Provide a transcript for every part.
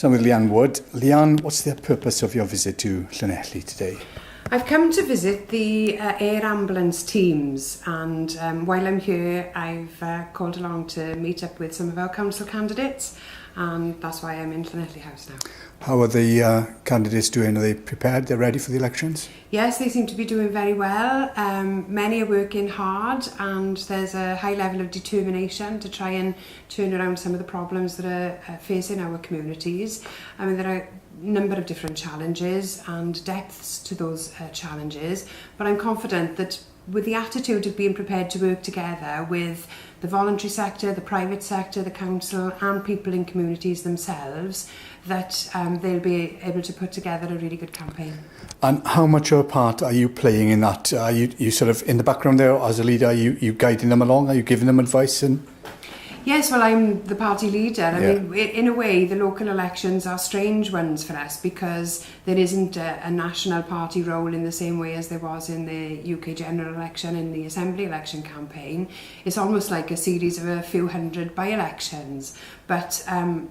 So I'm with Leanne Wood. Leanne, what's the purpose of your visit to Llanelli today? I've come to visit the air ambulance teams, and while I'm here I've called along to meet up with some of our council candidates, and that's why I'm in Llanelli House now. How are the candidates doing? Are they prepared? They're ready for the elections? Yes, they seem to be doing very well. Many are working hard, and there's a high level of determination to try and turn around some of the problems that are facing our communities. I mean, there are a number of different challenges and depths to those challenges, but I'm confident that with the attitude of being prepared to work together with the voluntary sector, the private sector, the council and people in communities themselves, that they'll be able to put together a really good campaign. And how much of a part are you playing in that? Are you sort of in the background there as a leader? Are you guiding them along? Are you giving them advice? Yes, well, I'm the party leader. I mean, in a way, the local elections are strange ones for us because there isn't a national party role in the same way as there was in the UK general election and the Assembly election campaign. It's almost like a series of a few hundred by-elections. But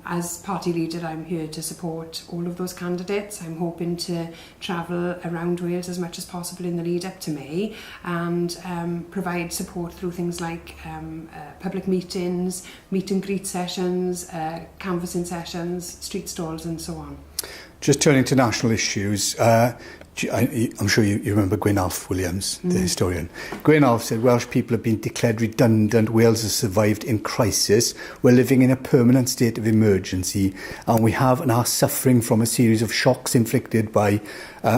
as party leader, I'm here to support all of those candidates. I'm hoping to travel around Wales as much as possible in the lead up to May and provide support through things like public meetings, meet and greet sessions, canvassing sessions, street stalls and so on. Just turning to national issues, I'm sure you remember Gwynalf Williams, the historian. Gwynalf said Welsh people have been declared redundant, Wales has survived in crisis, we're living in a permanent state of emergency, and we have and are suffering from a series of shocks inflicted by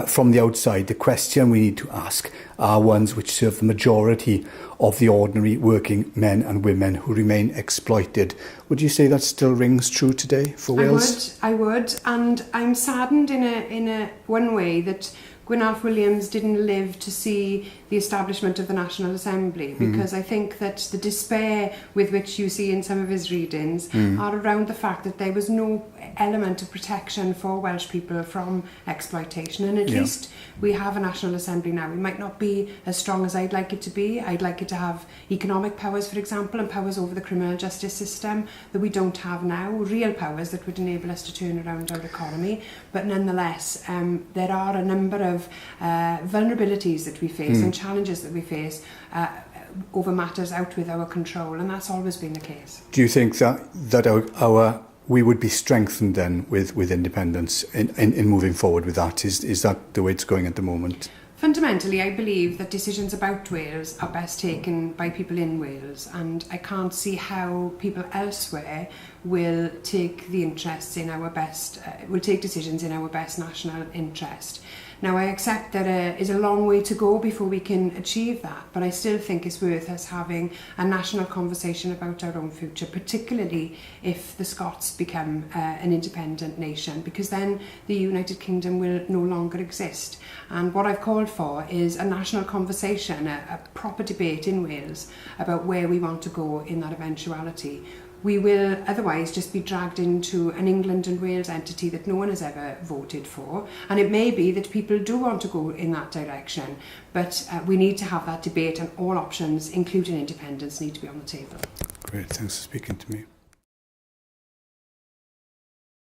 from the outside. The question we need to ask are ones which serve the majority of the ordinary working men and women who remain exploited. Would you say that still rings true today for Wales? I would, and I'm saddened in a one way that Gwynalf Williams didn't live to see the establishment of the National Assembly, because I think that the despair with which you see in some of his readings are around the fact that there was no element of protection for Welsh people from exploitation, and at least we have a National Assembly now. It might not be as strong as I'd like it to be. I'd like it to have economic powers, for example, and powers over the criminal justice system that we don't have now, real powers that would enable us to turn around our economy. But nonetheless, there are a number of vulnerabilities that we face and challenges that we face over matters out with our control, and that's always been the case. Do you think that we would be strengthened then with independence in moving forward with that? Is that the way it's going at the moment? Fundamentally, I believe that decisions about Wales are best taken by people in Wales, and I can't see how people elsewhere will take decisions in our best national interest. Now, I accept that there is a long way to go before we can achieve that, but I still think it's worth us having a national conversation about our own future, particularly if the Scots become an independent nation, because then the United Kingdom will no longer exist. And what I've called for is a national conversation, a proper debate in Wales about where we want to go in that eventuality. We will otherwise just be dragged into an England and Wales entity that no one has ever voted for. And it may be that people do want to go in that direction, but we need to have that debate, and all options, including independence, need to be on the table. Great, thanks for speaking to me.